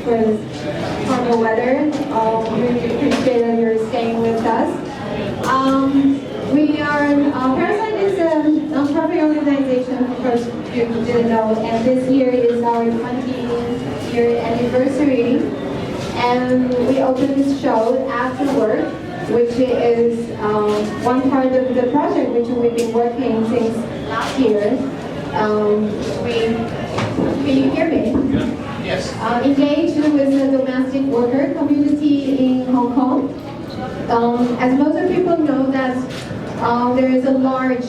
for the weather. Really appreciate that you're staying with us. We are, Parasite is a non-profit organization, of course you didn't know, and this year is our 20th year anniversary. And we opened this show, Afterwork, which is one part of the project which we've been working since last year. Can you hear me? Yes. Engaged with the domestic worker community in Hong Kong. As most of people know that there is a large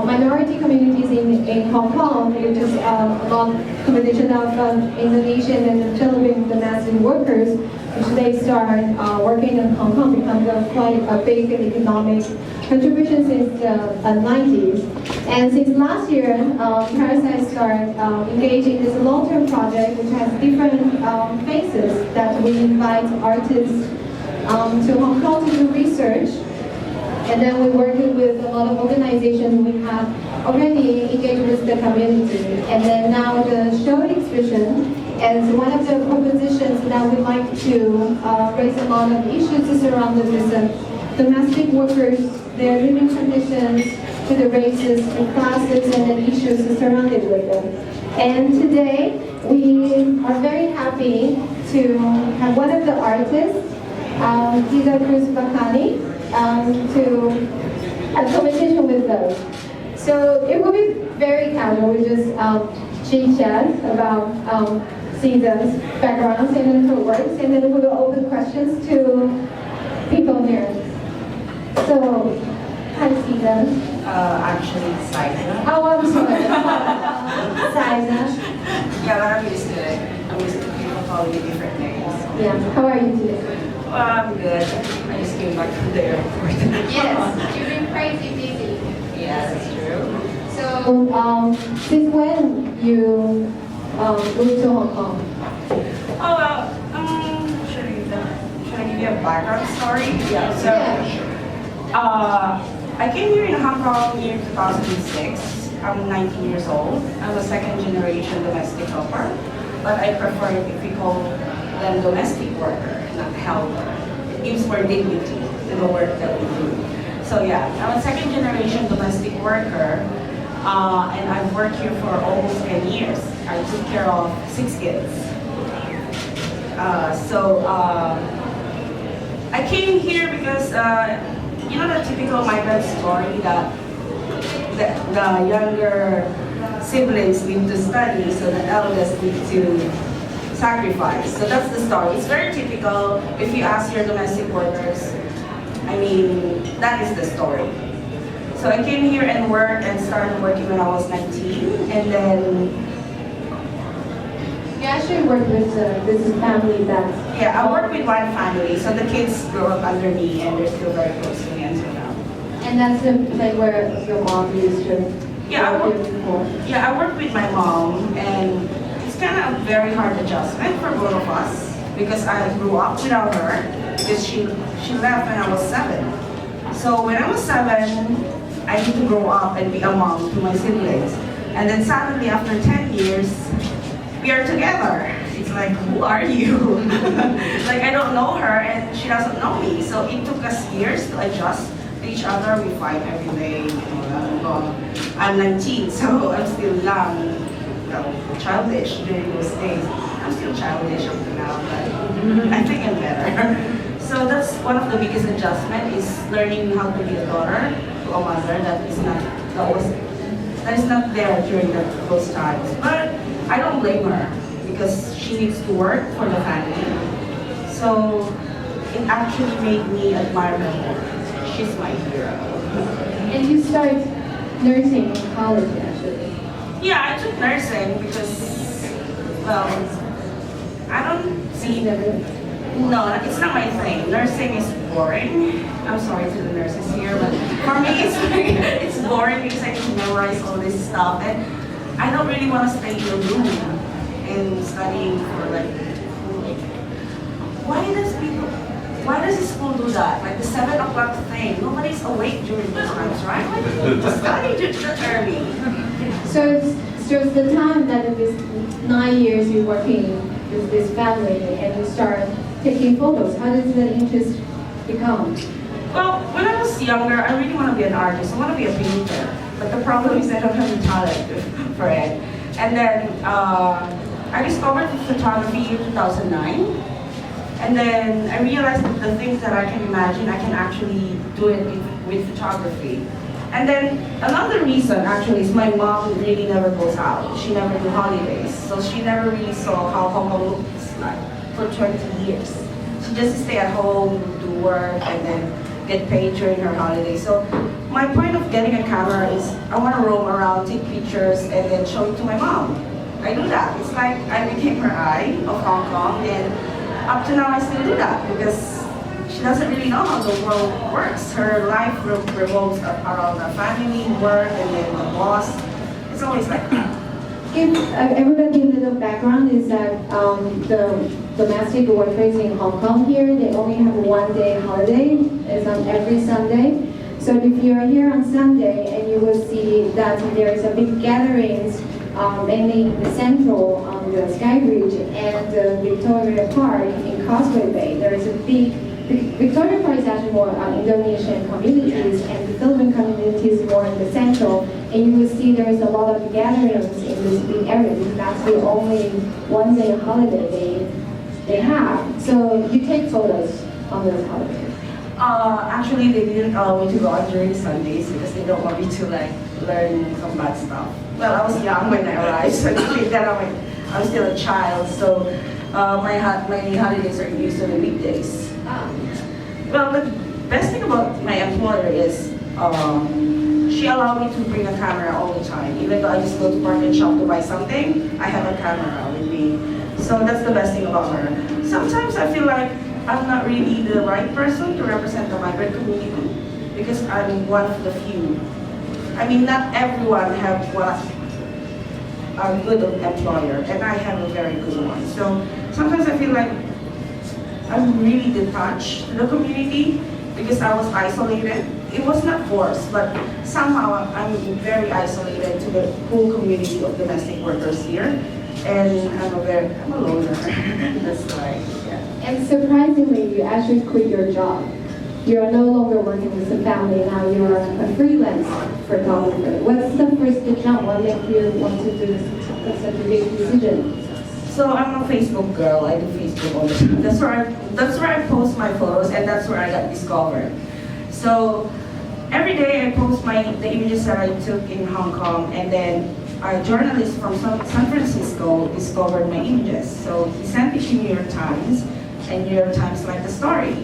minority communities in Hong Kong, which is a long combination of Indonesian and Philippine domestic workers, which they start working in Hong Kong, becomes quite a big economic contribution since the 90s. And since last year, Parasite started engaging in this long-term project, which has different phases that we invite artists to Hong Kong to do research. And then we're working with a lot of organizations we have already engaged with the community. And then now the show exhibition is one of the propositions that we like to raise a lot of issues surrounded with domestic workers, their living conditions, to the races, the classes, and the issues surrounded with them. And today we are very happy to have one of the artists, Xyza Cruz Bacani, to have a conversation with us. So it will be very casual. We just chit-chat about Xyza's backgrounds and then her works, and then we will open questions to people here. So, hi Xyza. Actually, Xyza. Oh, I'm sorry. Xyza. Yeah, but I'm used to it. I'm used to people calling me different names. Yeah. How are you today? Well, I'm good. I just came back from the airport. Yes. You've been crazy busy. Yeah, that's true. So, since when you moved to Hong Kong? Oh, well, should I give you a background story? Yeah. So, I came here in Hong Kong in 2006. I'm 19 years old. I'm a second generation domestic helper, but I prefer if we call them domestic worker, not helper. It gives more dignity to the work that we do. So yeah, I'm a second generation domestic worker, and I've worked here for almost 10 years. I took care of 6 kids. I came here because, you know the typical migrant story that the younger siblings need to study, so the eldest need to sacrifice. So that's the story. It's very typical. If you ask your domestic workers, I mean, that is the story. So I came here and worked and started working when I was 19, and then You actually work with this family that... yeah, I work with one family, so the kids grew up under me and they're still very close to me until now. And that's the place where your mom used to work before? Yeah, I work with my mom, and it's kind of a very hard adjustment for both of us because I grew up without her because she left when I was 7. So when I was 7, I need to grow up and be a mom to my siblings. And then suddenly after 10 years, we are together. It's like, who are you? Like, I don't know her and she doesn't know me. So it took us years to adjust to each other. We fight every day. I'm 19, so I'm still young, childish during those days. I'm still childish up to now, but I think I'm better. So that's one of the biggest adjustment is learning how to be a daughter to a mother that is not there during those times. But I don't blame her because she needs to work for the family. So it actually made me admire her more. She's my hero. And you start nursing in college, actually. Yeah, I took nursing because, well, I don't see... No, it's not my thing. Nursing is boring. I'm sorry to the nurses here, but for me it's boring because I need to memorize all this stuff. And I don't really want to stay in a room and studying for like... Why does the school do that? Like the 7 o'clock thing. Nobody's awake during those times, right? Like, study just early. So it's the time that it is 9 years you're working this family and you start taking photos? How does the interest become? Well, when I was younger, I really want to be an artist. I want to be a painter. But the problem is I don't have the talent for it. And then I discovered photography in 2009. And then I realized that the things that I can imagine, I can actually do it with photography. And then another reason actually is my mom really never goes out. She never do holidays. So she never really saw how Hong Kong looks like for 20 years. She just stay at home, do work, and then get paid during her holiday. So my point of getting a camera is I want to roam around, take pictures, and then show it to my mom. I do that. It's like I became her eye of Hong Kong, and up to now I still do that because she doesn't really know how the world works. Her life revolves around her family, work, and then the boss. It's always like that. Give everybody a little background is that the domestic workers in Hong Kong here, they only have 1 day holiday. It's on every Sunday. So if you're here on Sunday and you will see that there is a big gatherings, mainly in the central on the Sky Bridge and the Victoria Park in Causeway Bay. There is a big Victoria Park is actually more Indonesian communities, and the Philippine communities more in the central. And you will see there is a lot of gatherings in this big area because that's the only 1 day holiday they have. So you take photos on those holidays. Actually, they didn't allow me to go out during Sundays because they don't want me to like learn some bad stuff. Well, I was young when I arrived, so they think that I'm still a child. So my holidays are usually weekdays. Well, the best thing about my employer is she allowed me to bring a camera all the time. Even though I just go to Park and Shop to buy something, I have a camera with me. So that's the best thing about her. Sometimes I feel like I'm not really the right person to represent the migrant community because I'm one of the few. I mean, not everyone have a good employer, and I have a very good one. So sometimes I feel like I'm really detached to the community because I was isolated. It was not forced, but somehow I'm very isolated to the whole community of domestic workers here. And I'm a loner. That's why, yeah. And surprisingly, you actually quit your job. You are no longer working with the family, now you are a freelance photographer. What's the first jump? What made you want to do such a big decision? So I'm a Facebook girl. I do Facebook all the time. That's where I post my photos, and that's where I got discovered. So every day I post the images that I took in Hong Kong, and then a journalist from San Francisco discovered my images. So he sent it to New York Times, and New York Times liked the story.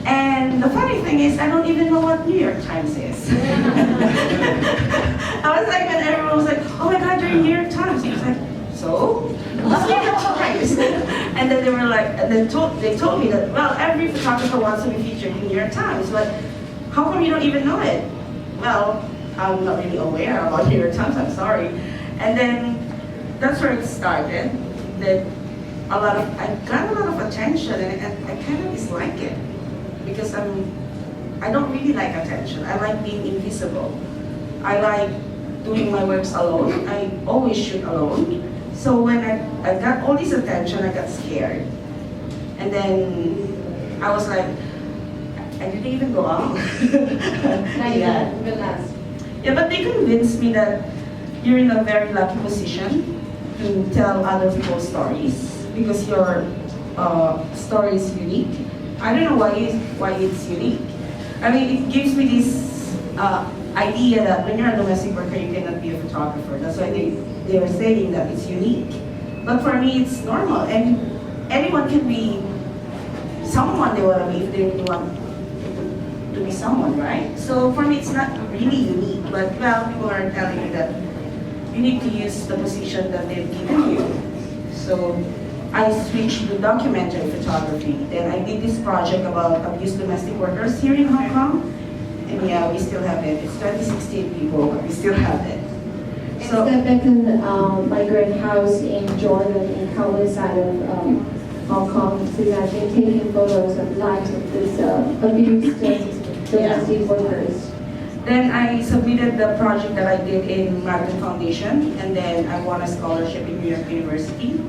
And the funny thing is, I don't even know what New York Times is. I was like, when everyone was like, oh my God, you're in New York Times. I was like, so? What's New York Times? And then they were like, and then they told me that, well, every photographer wants to be featured in New York Times, but how come you don't even know it? Well, I'm not really aware about New York Times, I'm sorry. And then that's where it started. That I got a lot of attention, and I kind of dislike it because I don't really like attention. I like being invisible. I like doing my works alone. I always shoot alone. So when I got all this attention, I got scared. And then I was like, I didn't even go out. Yeah. Relax. Yeah, but they convinced me that you're in a very lucky position to tell other people's stories because your story is unique. I don't know why it's unique. I mean, it gives me this idea that when you're a domestic worker, you cannot be a photographer. That's why they were saying that it's unique. But for me, it's normal. And anyone can be someone they want to be if they really want to be someone, right? So for me, it's not really unique. But well, people are telling me that you need to use the position that they've given you. So I switched to documentary photography. Then I did this project about abused domestic workers here in Hong Kong. And yeah, we still have it. It's 2016 people, but we still have it. It's the Bacani migrant house in Jordan, in Kowloon side of Hong Kong. So you have been taking photos of lives of this abused domestic workers. Then I submitted the project that I did in Migrant Foundation, and then I won a scholarship in New York University.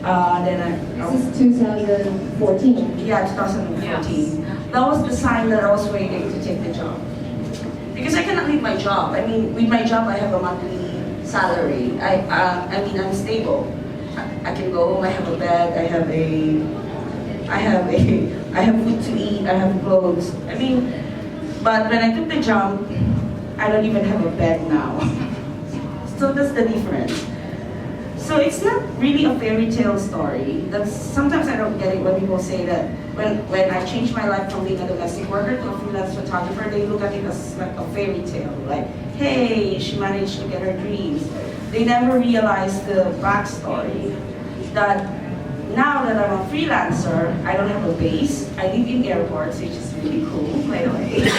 This is 2014. Yeah, 2014. That was the sign that I was ready to take the job. Because I cannot leave my job. I mean, with my job, I have a monthly salary. I'm stable. I can go home. I have a bed. I have food to eat. I have clothes. I mean, but when I took the job, I don't even have a bed now. So that's the difference. So it's not really a fairy tale story. That's sometimes I don't get it when people say that when I changed my life from being a domestic worker to a freelance photographer, they look at it as like a fairy tale. Like, hey, she managed to get her dreams. They never realize the backstory. That now that I'm a freelancer, I don't have a base. I live in airports, which is really cool, by the way.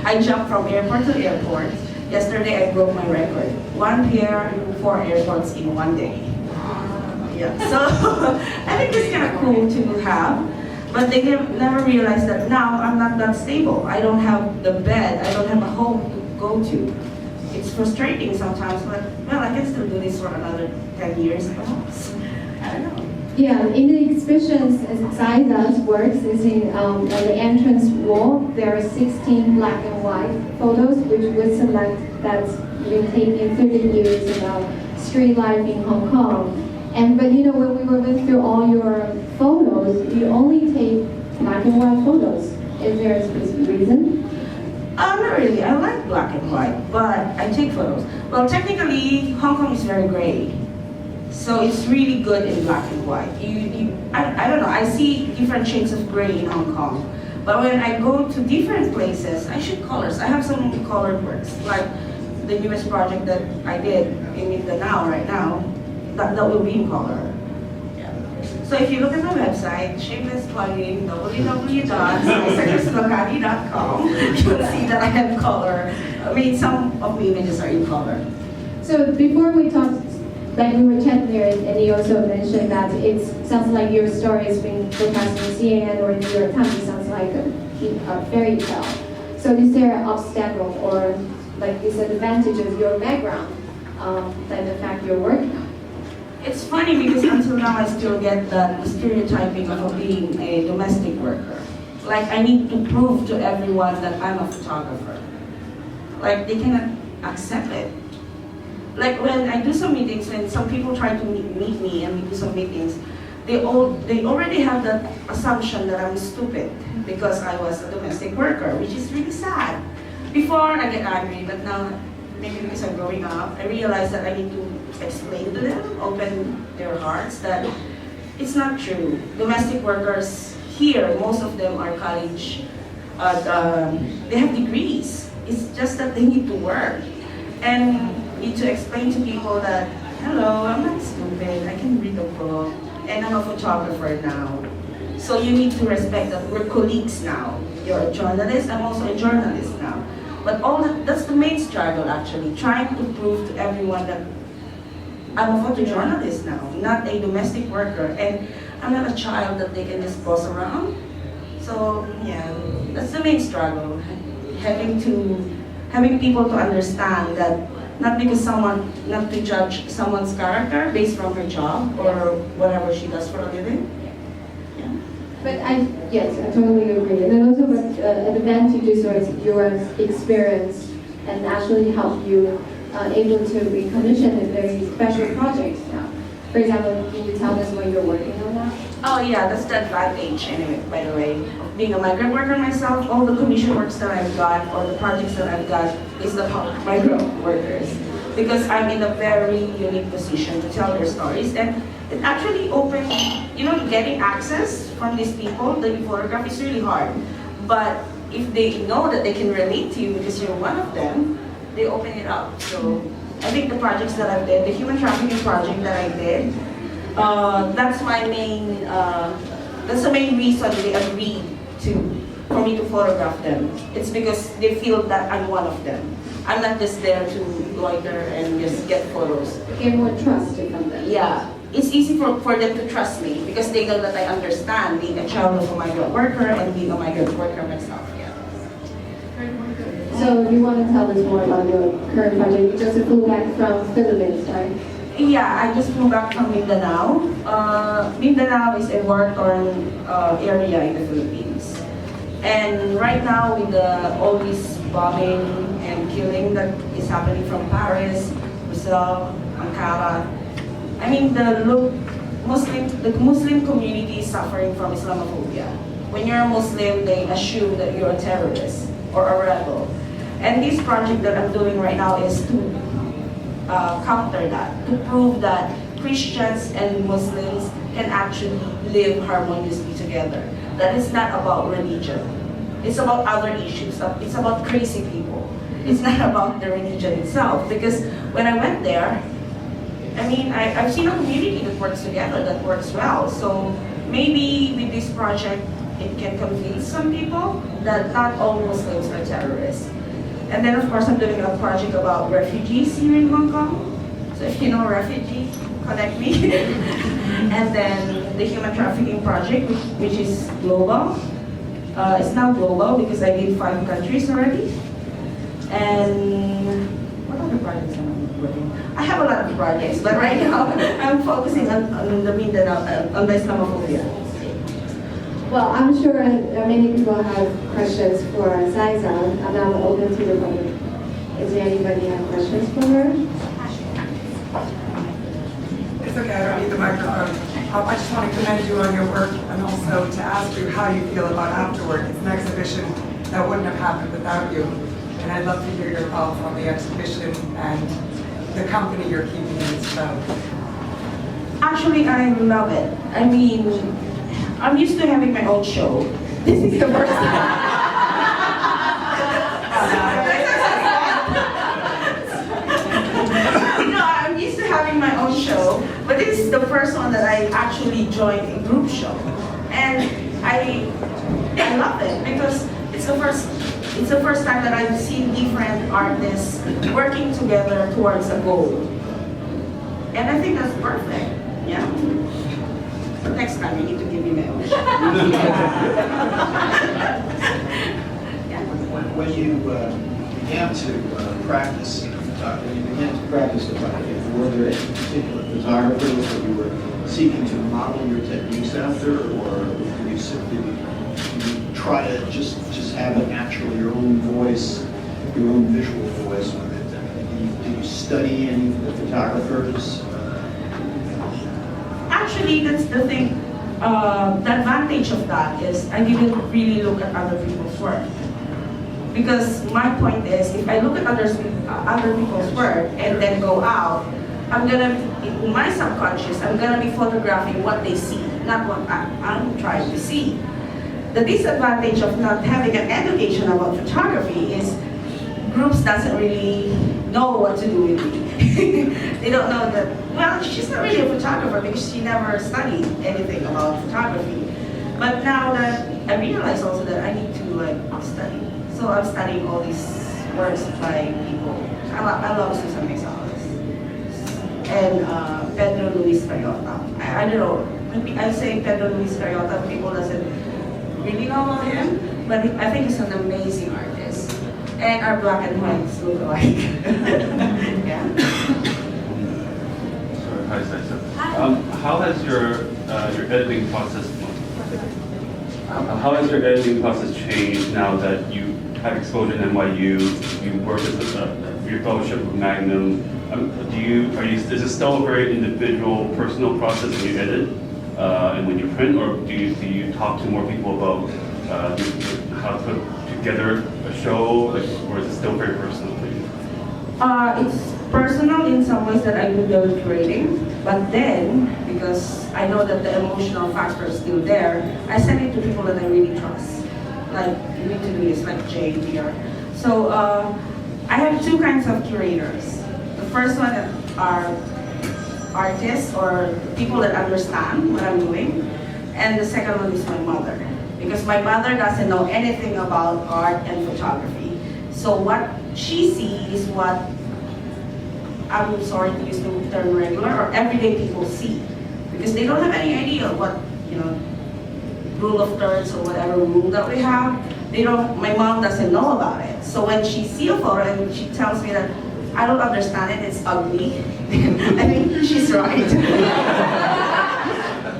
I jump from airport to airport. Yesterday I broke my record. 1 pair, 4 airports in 1 day. Yeah, so I think it's kind of cool to have, but they never realize that now I'm not that stable. I don't have the bed, I don't have a home to go to. It's frustrating sometimes, but well, I can still do this for another 10 years perhaps. I don't know. Yeah, in the exhibitions, as Xyza's works is in on the entrance wall. There are 16 black and white photos, which would select that's been taken 30 years about street life in Hong Kong. But you know, when we were going through all your photos, you only take black and white photos. Is there a specific reason? Not really. I like black and white, but I take photos. Well, technically, Hong Kong is very gray. So it's really good in black and white. I don't know, I see different shades of gray in Hong Kong. But when I go to different places, I shoot colors. I have some colored works, like the newest project that I did in Mindanao right now, that will be in color. Yeah. So if you look at my website, shameless plugging, www.bacani.com, you'll see that I have color. I mean, some of my images are in color. So before we talked, like we were chatting there, and you also mentioned that it sounds like your story is being broadcast in CNN or in the New York Times. It sounds like a fairy tale. So is there an obstacle or like disadvantage of your background, like the fact you're working on? It's funny because until now I still get the stereotyping of being a domestic worker. Like I need to prove to everyone that I'm a photographer. Like they cannot accept it. Like when I do some meetings, when some people try to meet me and we do some meetings, they already have that assumption that I'm stupid because I was a domestic worker, which is really sad. Before I get angry, but now maybe because I'm growing up, I realize that I need to explain to them, open their hearts that it's not true. Domestic workers here, most of them are college, they have degrees. It's just that they need to work. And need to explain to people that, hello, I'm not stupid, I can read a book, and I'm a photographer now. So you need to respect that we're colleagues now. You're a journalist, I'm also a journalist now. But that's the main struggle actually, trying to prove to everyone that I'm a photojournalist now, not a domestic worker, and I'm not a child that they can just boss around. So yeah, that's the main struggle, having people to understand that not to judge someone's character based from her job or whatever she does for a living. Yeah. But yes, I totally agree. And then also what advantages or your experience and actually help you able to be commissioned in very special projects now. For example, can you tell us what you're working on now? Oh yeah, that's the advantage anyway, by the way. Being a migrant worker myself, all the commission works that I've got or the projects that I've got is the migrant workers. Because I'm in a very unique position to tell their stories, and it actually opened, getting access from these people that you photograph is really hard. But if they know that they can relate to you because you're one of them, they open it up. So I think the projects that I've did, the human trafficking project that I did, that's the main reason they agreed for me to photograph them. It's because they feel that I'm one of them. I'm not just there to loiter and just get photos. Get more trust from them. Yeah, it's easy for them to trust me because they know that I understand being a child of a migrant worker and being a migrant worker myself. Yeah. So you want to tell us more about your current project? You just flew back from Philippines, right? Yeah, I just flew back from Mindanao. Mindanao is a war-torn area in the Philippines. And right now, with all this bombing and killing that is happening from Paris, Brazil, Ankara, I mean, the Muslim community is suffering from Islamophobia. When you're a Muslim, they assume that you're a terrorist or a rebel. And this project that I'm doing right now is to counter that, to prove that Christians and Muslims can actually live harmoniously together. That is not about religion. It's about other issues. It's about crazy people. It's not about the religion itself. Because when I went there, I mean, I've seen a community that works together, that works well. So maybe with this project, it can convince some people that not all Muslims are terrorists. And then, of course, I'm doing a project about refugees here in Hong Kong. So if you know refugee, connect me. And then the human trafficking project, which is global. It's now global because I did 5 countries already. And what other projects am I working on? I have a lot of projects, but right now I'm focusing on the Mindanao, on the Islamophobia. Well, I'm sure many people have questions for Xyza, and I'm open to the public. Is there anybody have questions for her? It's okay, I don't need the microphone. I just want to commend you on your work and also to ask you how you feel about Afterwork. It's an exhibition that wouldn't have happened without you. And I'd love to hear your thoughts on the exhibition and the company you're keeping in its show. Actually, I love it. I mean, I'm used to having my own show. This is the first time. I'm used to having my own show, but this is the first one that I actually joined a group show. And I love it because it's the first time that I've seen different artists working together towards a goal. And I think that's perfect. Yeah. Next time you need to give me my own show. Yeah. When you began to practice photography, you began to practice photography, were there any particular photographers that you were seeking to model your techniques after, or did you simply try to just have it naturally, your own voice, your own visual voice with it? Did you study any of the photographers? Actually, that's the thing. The advantage of that is I didn't really look at other people's work. Because my point is, if I look at other people's work and then go out, in my subconscious, I'm gonna be photographing what they see, not what I'm trying to see. The disadvantage of not having an education about photography is groups doesn't really know what to do with me. They don't know that, well, she's not really a photographer because she never studied anything about photography. But now that I realize also that I need to study. So I'm studying all these works by people. I love Susan Gonzalez and Pedro Luis Carriota. I don't know, when I say Pedro Luis Carriota, people doesn't really know about him, but I think he's an amazing artist. And our black and whites look alike. Yeah. Sorry, hi, Xyza. How has your editing process changed now that you have exposure in NYU, you work with your fellowship with Magnum? Is it still a very individual, personal process when you edit and when you print, or do you talk to more people about how to put together a show, or is it still very personal for you? It's personal in some ways that I do the curating, but then, because I know that the emotional factor is still there, I send it to people that I really trust. Like, you need to do this, like Jay here. So, I have 2 kinds of curators. The first one are artists or people that understand what I'm doing, and the second one is my mother. Because my mother doesn't know anything about art and photography. So what she sees is what, I'm sorry to use the term regular, or everyday people see. Because they don't have any idea what, rule of thirds or whatever rule that we have. My mom doesn't know about it. So when she sees a photo and she tells me that, I don't understand it, it's ugly. I think she's right.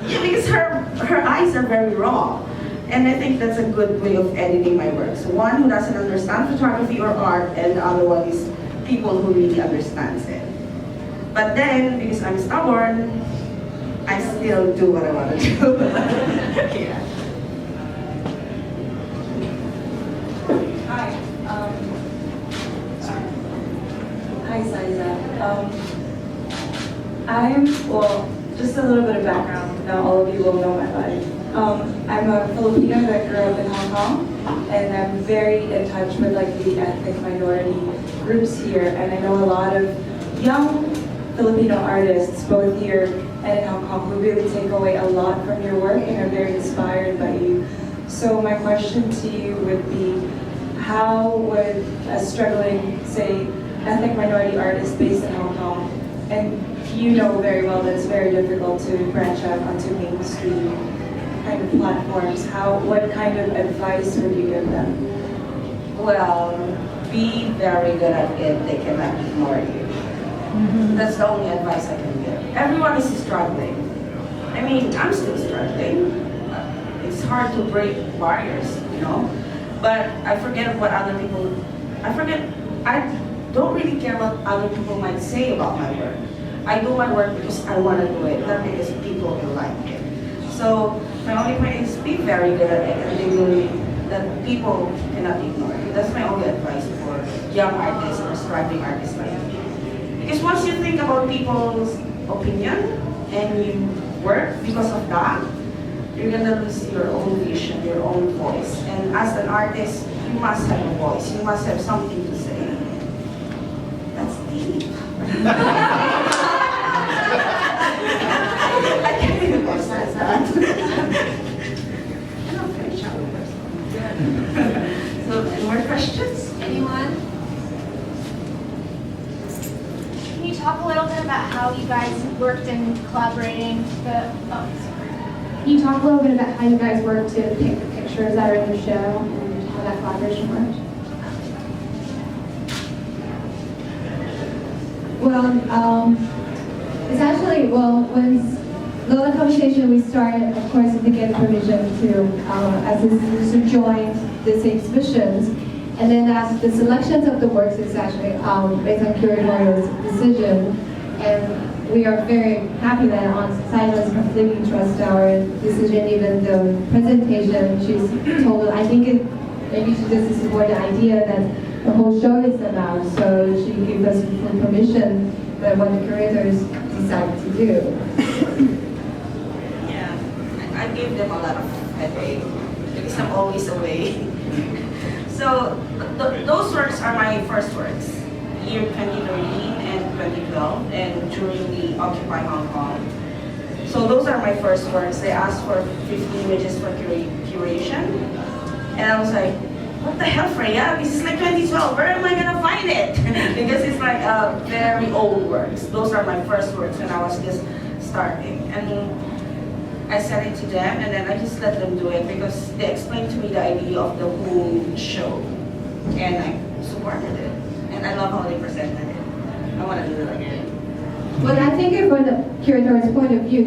Yeah, because her eyes are very raw. And I think that's a good way of editing my work. So one who doesn't understand photography or art, and the other one is people who really understands it. But then, because I'm stubborn, I still do what I want to do. Yeah. Hi. Hi, Xyza. Just a little bit of background. Now all of you will know my body. I'm a Filipino that grew up in Hong Kong, and I'm very in touch with like the ethnic minority groups here, and I know a lot of young Filipino artists, both here and in Hong Kong, who really take away a lot from your work and are very inspired by you. So my question to you would be, how would a struggling, say, ethnic minority artist based in Hong Kong, and you know very well that it's very difficult to branch out onto mainstream kind of platforms, what kind of advice would you give them? Well, be very good at it. They cannot ignore you. That's the only advice I can give. Everyone is struggling. I mean, I'm still struggling. It's hard to break barriers, you know? But I forget what other people, I don't really care what other people might say about my work. I do my work because I want to do it, not because people will like it. So my only point is be very good at it, and that people cannot ignore you. That's my only advice for young artists or struggling artists like me. Because once you think about people's opinion and you work because of that, you're gonna lose your own vision, your own voice. And as an artist, you must have a voice. You must have something to say. That's deep. I can't even process that. I'm not very shallow person. So, any more questions? Anyone? Can you talk a little bit about how you guys worked in collaborating Can you talk a little bit about how you guys work to pick the pictures that are in the show and how that collaboration worked? Well, it's actually, when the conversation we started, of course, to get permission to join this exhibitions, and then as the selections of the works is actually based on curatorial's decision, and we are very happy that Xyza completely trusts our decision, even the presentation she's told, I think maybe she just supported the idea that the whole show is about, so she gave us full permission that what the curators decide to do. Yeah, I gave them a lot of headache because I'm always away. So those works are my first works, year 2013 and 2012, and during the Occupy Hong Kong. So those are my first works. They asked for 50 images for curation, and I was like, what the hell, Freya? This is like 2012. Where am I gonna find it? Because it's like very old works. Those are my first works when I was just starting. And I sent it to them, and then I just let them do it because they explained to me the idea of the whole show, and I supported it. And I love how they presented it. I want to do it again. Well, I think from the curator's point of view,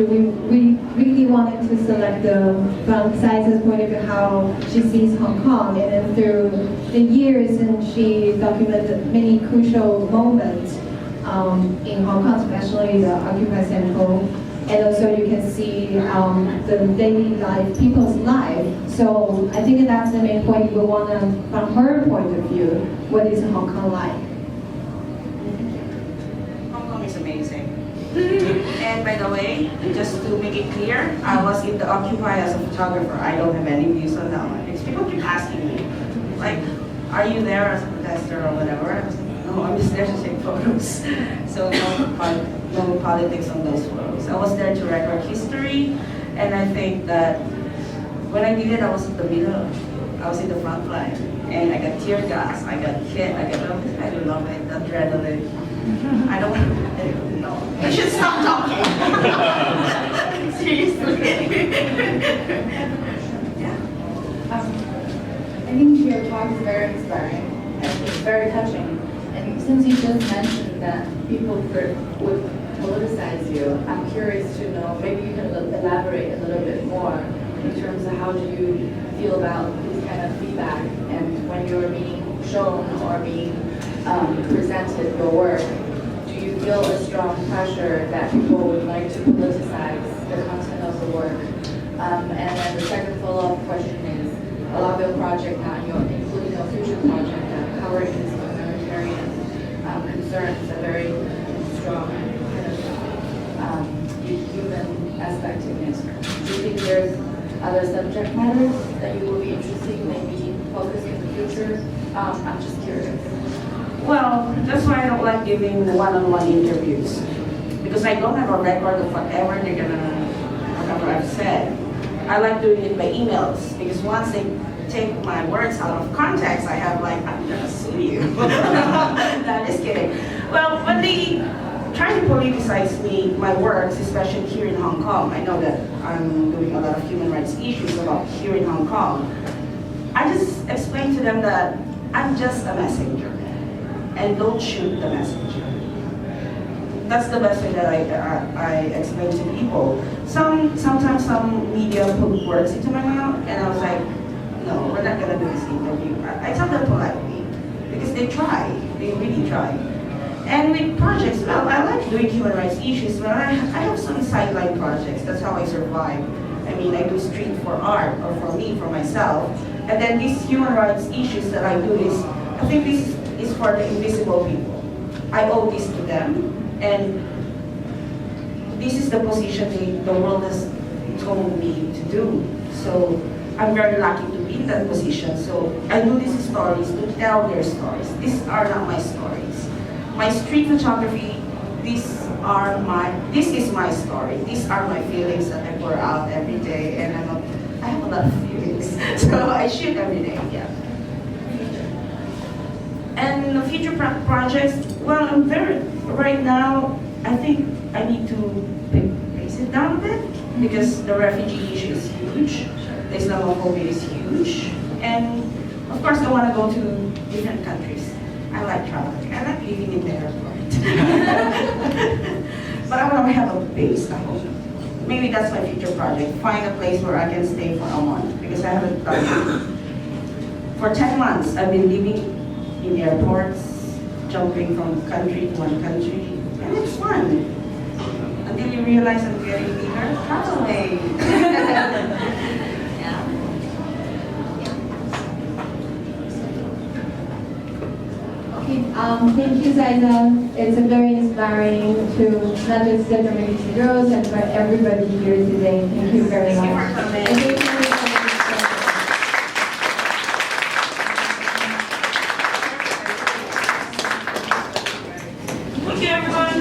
we really wanted to select from Xyza's point of view how she sees Hong Kong, and then through the years, and she documented many crucial moments in Hong Kong, especially the Occupy Central, and also you can see the daily life, people's life. So I think that's the main point. We want to, from her point of view, what is Hong Kong like? Is amazing. And by the way, just to make it clear, I was in the Occupy as a photographer. I don't have any views on that one. Because people keep asking me, like, are you there as a protester or whatever? I was like, no, I'm just there to take photos. So no politics on those photos. I was there to record history, and I think that when I did it, I was in the middle. I was in the front line, and I got tear gas, I got hit, I love it, adrenaline. I don't know. I should stop talking. Seriously. Yeah. I think your talk is very inspiring and it's very touching. And since you just mentioned that people would politicize you, I'm curious to know, maybe you can elaborate a little bit more in terms of how do you feel about this kind of feedback, and when you're being shown or being presented your work, do you feel a strong pressure that people would like to politicize the content of the work? And then the second follow-up question is, a lot of your project now, including your future project, covering these humanitarian concerns, a very strong kind of human aspect in it. Do you think there's other subject matters that you will be interested in maybe focus in the future? I'm just curious. Well, that's why I don't like giving one-on-one interviews, because I don't have a record of whatever I've said. I like doing it by emails, because once they take my words out of context, I have like, I'm gonna sue you. No, I'm just kidding. Well, when they try to politicize my works, especially here in Hong Kong, I know that I'm doing a lot of human rights issues about here in Hong Kong. I just explain to them that I'm just a messenger, and don't shoot the messenger. That's the best way that I explain to people. Sometimes some media put words into my mouth, and I was like, no, we're not gonna do this interview. I tell them politely, because they try, they really try. And with projects, well, I like doing human rights issues, but I have some sideline projects. That's how I survive. I mean, I do street for art, or for me, for myself. And then these human rights issues that I do is, I think this is for the invisible people. I owe this to them, and this is the position the world has told me to do. So I'm very lucky to be in that position. So I do these stories to tell their stories. These are not my stories. My street photography, this is my story. These are my feelings that I pour out every day, and I have a lot of feelings. So I shoot every day, yeah. And the future projects, well, right now, I think I need to pace it down a bit, because the refugee issue is huge, the Islamophobia is huge, and of course I want to go to different countries. I like traveling, I like living in the airport. But I want to have a base at home. Maybe that's my future project, find a place where I can stay for a month, because I haven't done it. For 10 months, I've been living in airports, jumping from country to one country, and it's fun. Until you realize I'm getting bigger, that's away. Okay, thank you, Xyza. It's a very inspiring to not just the community girls and for everybody here today. Thank you very much. Thank you for coming. And thank you for Thank you, everyone.